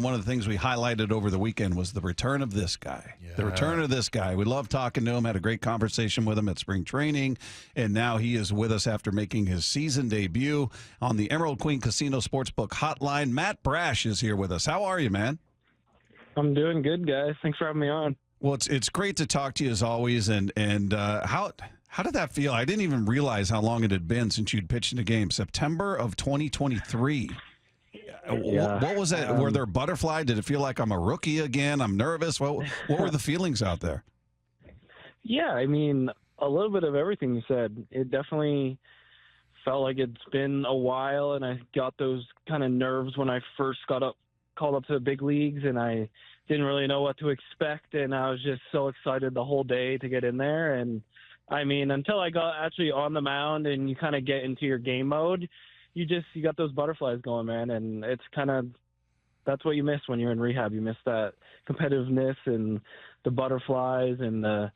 One of the things we highlighted over the weekend was the return of this guy. Yeah. The return of this guy. We love talking to him, had a great conversation with him at spring training, and now he is with us after making his season debut on the Emerald Queen Casino Sportsbook Hotline. Matt Brash is here with us. How are you, man? I'm doing good, guys. Thanks for having me on. Well, it's great to talk to you as always, and how did that feel? I didn't even realize how long it had been since you'd pitched in a game. September of 2023. Yeah. What was that? Were there butterfly? Did it feel like I'm a rookie again? I'm nervous. What were the feelings out there? Yeah, I mean, a little bit of everything you said. It definitely felt like it's been a while, and I got those kind of nerves when I first called up to the big leagues, and I didn't really know what to expect, and I was just so excited the whole day to get in there. And I mean, until I got actually on the mound and you kind of get into your game mode, you got those butterflies going, man. And it's that's what you miss when you're in rehab. You miss that competitiveness and the butterflies and the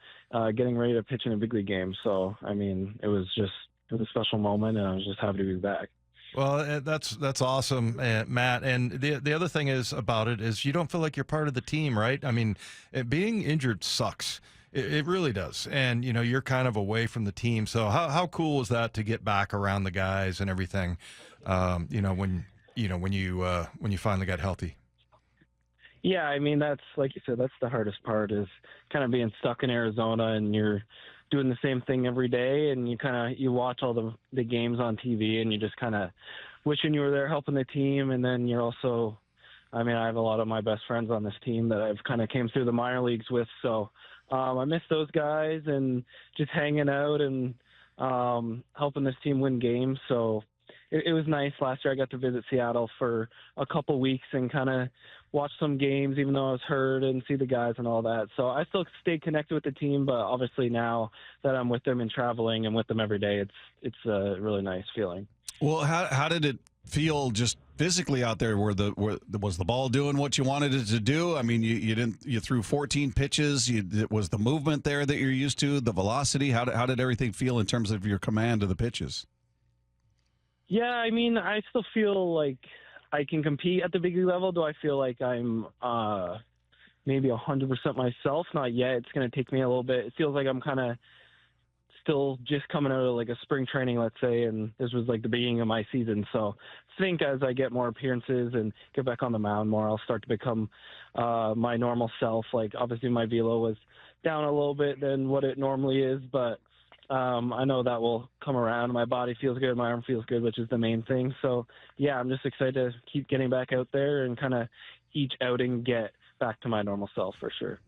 getting ready to pitch in a big league game. So, I mean, it was a special moment, and I was just happy to be back. Well, that's awesome, Matt. And the other thing about it is you don't feel like you're part of the team, right? I mean, being injured sucks. It really does. And, you're kind of away from the team. So how cool is that to get back around the guys and everything, when you finally got healthy? Yeah, I mean, that's, like you said, that's the hardest part, is kind of being stuck in Arizona and you're doing the same thing every day, and you watch all the games on TV, and you just kind of wishing you were there helping the team. And then you're also, I mean, I have a lot of my best friends on this team that I've kind of came through the minor leagues with. So I miss those guys and just hanging out and helping this team win games. So it was nice. Last year I got to visit Seattle for a couple weeks and kind of watch some games, even though I was hurt, and see the guys and all that. So I still stayed connected with the team, but obviously now that I'm with them and traveling and with them every day, it's a really nice feeling. Well, how did it feel just physically out there? Was the ball doing what you wanted it to do? I mean, you threw 14 pitches. Was the movement there that you're used to, the velocity? How did everything feel in terms of your command of the pitches? Yeah, I mean, I still feel like I can compete at the big league level. Do I feel like I'm maybe 100% myself? Not yet. It's going to take me a little bit. It feels like I'm kind of still just coming out of like a spring training, let's say, and this was like the beginning of my season. So I think as I get more appearances and get back on the mound more, I'll start to become my normal self. Like, obviously my velo was down a little bit than what it normally is, but I know that will come around. My body feels good. My arm feels good, which is the main thing. So, yeah, I'm just excited to keep getting back out there and kind of each outing get back to my normal self for sure.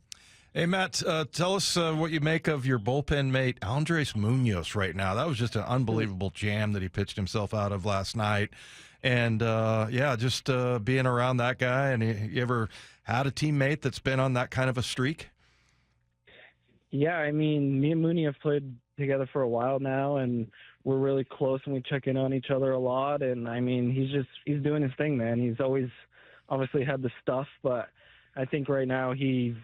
Hey, Matt, tell us what you make of your bullpen mate, Andres Munoz, right now. That was just an unbelievable jam that he pitched himself out of last night. And, just being around that guy. And you ever had a teammate that's been on that kind of a streak? Yeah, I mean, me and Mooney have played together for a while now, and we're really close, and we check in on each other a lot. And I mean, he's doing his thing, man. He's always obviously had the stuff, but I think right now he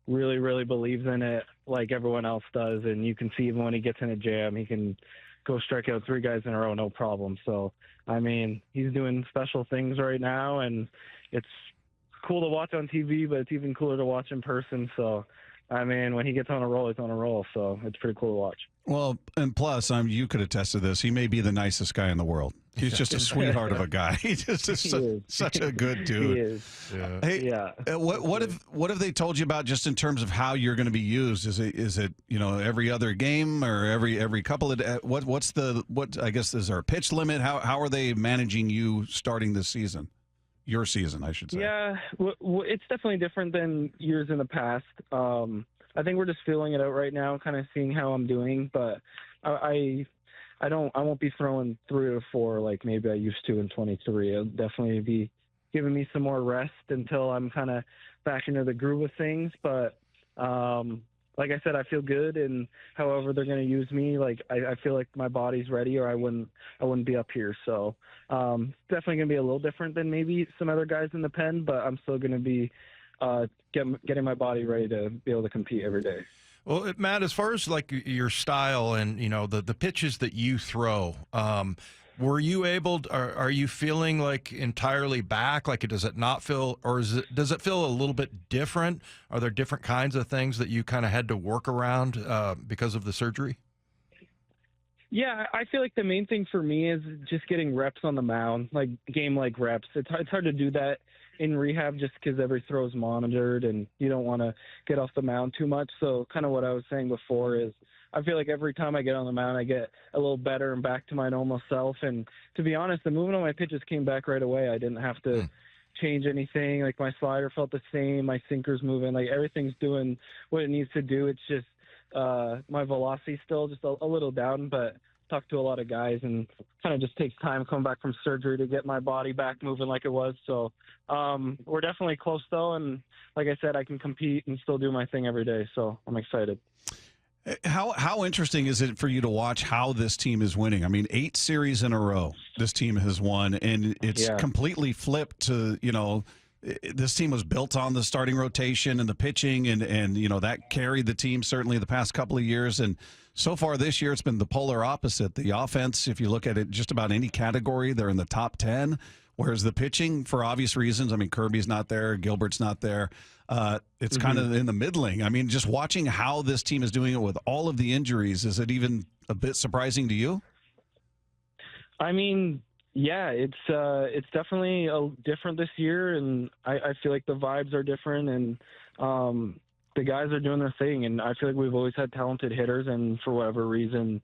really, really believes in it like everyone else does. And you can see even when he gets in a jam, he can go strike out 3 guys in a row, no problem. So, I mean, he's doing special things right now, and it's cool to watch on TV, but it's even cooler to watch in person. So, I mean, when he gets on a roll, he's on a roll. So it's pretty cool to watch. Well, and plus, you could attest to this. He may be the nicest guy in the world. He's just a sweetheart of a guy. He just is such a good dude. He is. Yeah. Hey, yeah. What have they told you about just in terms of how you're going to be used? Is it every other game or every couple of what I guess is there a pitch limit? How are they managing you starting this season? Your season, I should say. Yeah, it's definitely different than years in the past. I think we're just feeling it out right now, kind of seeing how I'm doing. But I won't be throwing 3 or 4 like maybe I used to in 23. I'll definitely be giving me some more rest until I'm kind of back into the groove of things. But like I said, I feel good, and however they're going to use me, like I feel like my body's ready, or I wouldn't be up here. So definitely going to be a little different than maybe some other guys in the pen, but I'm still going to be getting my body ready to be able to compete every day. Well, Matt, as far as like your style and the pitches that you throw, Were you able to, are you feeling like entirely back? Like, does it not feel, or does it feel a little bit different? Are there different kinds of things that you kind of had to work around because of the surgery? Yeah, I feel like the main thing for me is just getting reps on the mound, like game-like reps. It's hard to do that in rehab just because every throw is monitored and you don't want to get off the mound too much. So kind of what I was saying before is I feel like every time I get on the mound, I get a little better and back to my normal self. And to be honest, the movement on my pitches came back right away. I didn't have to change anything. Like my slider felt the same. My sinker's moving. Like everything's doing what it needs to do. It's just my velocity still just a little down, but talked to a lot of guys and kind of just takes time coming back from surgery to get my body back moving like it was. So we're definitely close though. And like I said, I can compete and still do my thing every day. So I'm excited. How interesting is it for you to watch how this team is winning? I mean, 8 series in a row this team has won, and it's completely flipped to, this team was built on the starting rotation and the pitching, and that carried the team certainly the past couple of years. And so far this year, it's been the polar opposite. The offense, if you look at it, just about any category, they're in the top 10. Whereas the pitching, for obvious reasons, I mean, Kirby's not there, Gilbert's not there. It's kind of in the middling. I mean, just watching how this team is doing it with all of the injuries, is it even a bit surprising to you? I mean, yeah, it's definitely different this year, and I feel like the vibes are different, and the guys are doing their thing. And I feel like we've always had talented hitters, and for whatever reason,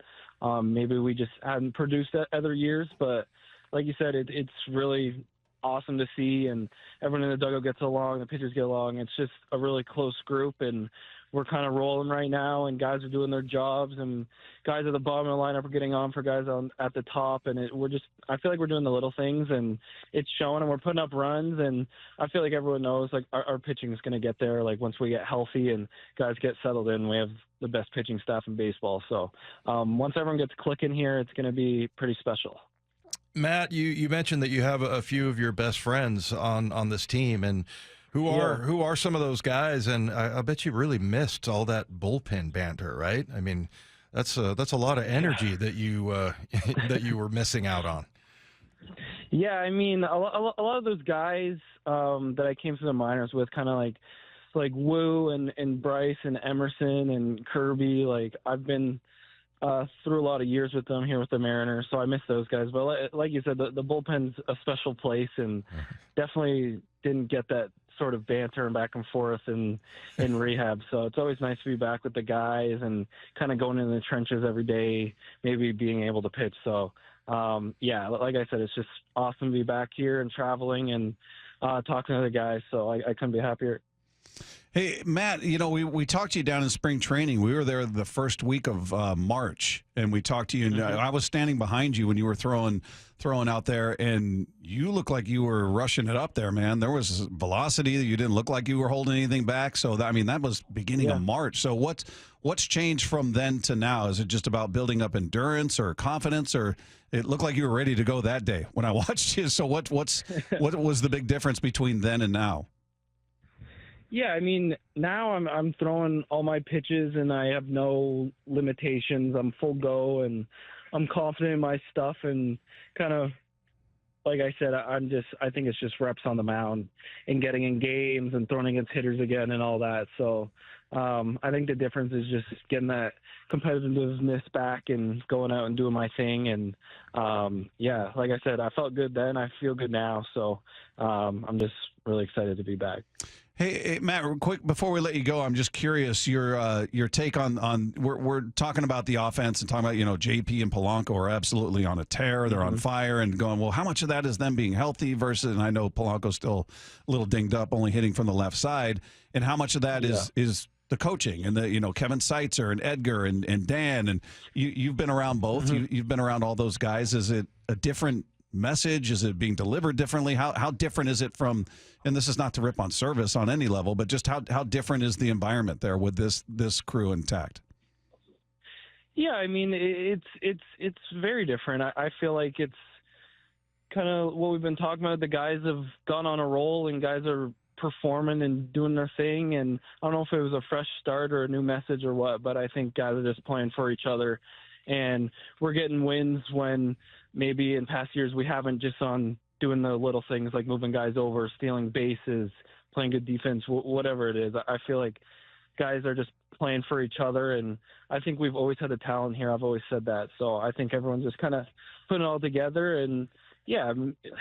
maybe we just hadn't produced that other years, but like you said, it's really awesome to see, and everyone in the dugout gets along, the pitchers get along. It's just a really close group, and we're kind of rolling right now, and guys are doing their jobs, and guys at the bottom of the lineup are getting on for guys at the top, and I feel like we're doing the little things, and it's showing, and we're putting up runs, and I feel like everyone knows, like, our pitching is going to get there, like, once we get healthy and guys get settled in, we have the best pitching staff in baseball. So once everyone gets clicking here, it's going to be pretty special. Matt, you mentioned that you have a few of your best friends on this team, and who are some of those guys? And I bet you really missed all that bullpen banter, right? I mean, that's a lot of energy that you that you were missing out on. Yeah, I mean, a lot of those guys that I came to the minors with, kind of like Wu and Bryce and Emerson and Kirby. Like, I've been through a lot of years with them here with the Mariners, so I miss those guys. But like you said, the bullpen's a special place, and definitely didn't get that sort of banter and back and forth in rehab. So it's always nice to be back with the guys and kind of going in the trenches every day, maybe being able to pitch. So yeah, like I said, it's just awesome to be back here and traveling and talking to the guys. So I couldn't be happier. Hey, Matt, we talked to you down in spring training. We were there the first week of March, and we talked to you, and I was standing behind you when you were throwing out there, and you looked like you were rushing it up there, man. There was velocity. You didn't look like you were holding anything back. So, that was beginning of March. So what's changed from then to now? Is it just about building up endurance or confidence, or it looked like you were ready to go that day when I watched you? So what was the big difference between then and now? Yeah, I mean, now I'm throwing all my pitches and I have no limitations. I'm full go and I'm confident in my stuff, and kind of, like I said, I think it's just reps on the mound and getting in games and throwing against hitters again and all that. So I think the difference is just getting that competitiveness back and going out and doing my thing. And yeah, like I said, I felt good then. I feel good now. So I'm just really excited to be back. Hey, Matt, real quick before we let you go, I'm just curious your take on we're talking about the offense and talking about JP and Polanco are absolutely on a tear, they're on fire, and going, well, how much of that is them being healthy versus, and I know Polanco's still a little dinged up, only hitting from the left side, and how much of that is the coaching and the Kevin Seitzer and Edgar and Dan, and you've been around both, you've been around all those guys. Is it a different message? Is it being delivered differently? How different is it from, and this is not to rip on service on any level, but just how different is the environment there with this crew intact? Yeah, I mean, it's very different. I feel like it's kind of what we've been talking about. The guys have gone on a roll and guys are performing and doing their thing. And I don't know if it was a fresh start or a new message or what, but I think guys are just playing for each other. And we're getting wins when maybe in past years we haven't, just on doing the little things like moving guys over, stealing bases, playing good defense, whatever it is. I feel like guys are just playing for each other, and I think we've always had the talent here. I've always said that. So I think everyone's just kind of putting it all together, and yeah,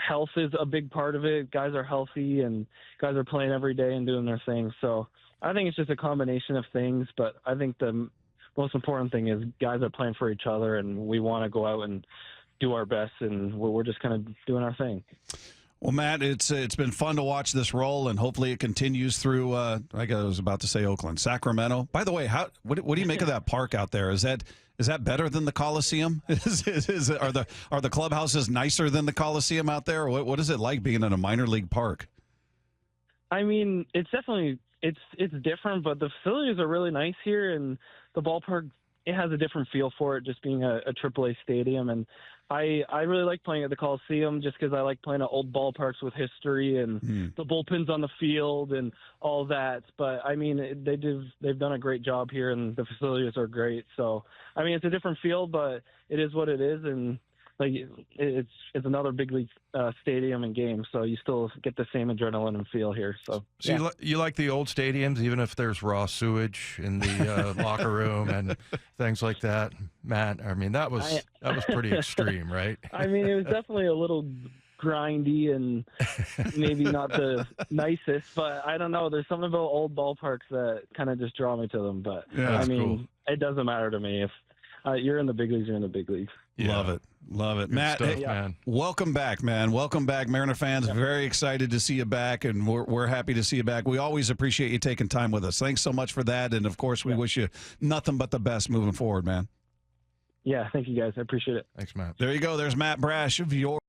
health is a big part of it. Guys are healthy, and guys are playing every day and doing their thing. So I think it's just a combination of things, but I think the most important thing is guys are playing for each other, and we want to go out and do our best, and we're just kind of doing our thing. Well, Matt, it's been fun to watch this roll, and hopefully it continues through. I was about to say Oakland, Sacramento. By the way, what do you make of that park out there? Is that better than the Coliseum? Are the clubhouses nicer than the Coliseum out there? What is it like being in a minor league park? I mean, it's definitely it's different, but the facilities are really nice here, and the ballpark, it has a different feel for it, just being a AAA stadium. And I really like playing at the Coliseum just because I like playing at old ballparks with history and the bullpens on the field and all that. But I mean, they've done a great job here, and the facilities are great. So I mean, it's a different field, but it is what it is, and like it's another big league stadium and game, so you still get the same adrenaline and feel here. So yeah. You like the old stadiums, even if there's raw sewage in the locker room and things like that, Matt? I mean, that was pretty extreme, right? I mean, it was definitely a little grindy and maybe not the nicest, but I don't know. There's something about old ballparks that kind of just draw me to them. But yeah, I mean, cool. It doesn't matter to me if you're in the big leagues. You're in the big leagues. Yeah. Love it. Good Matt, stuff, hey, man. Welcome back, man. Welcome back, Mariner fans. Yeah. Very excited to see you back, and we're happy to see you back. We always appreciate you taking time with us. Thanks so much for that, and, of course, we wish you nothing but the best moving forward, man. Yeah, thank you, guys. I appreciate it. Thanks, Matt. There you go. There's Matt Brash of your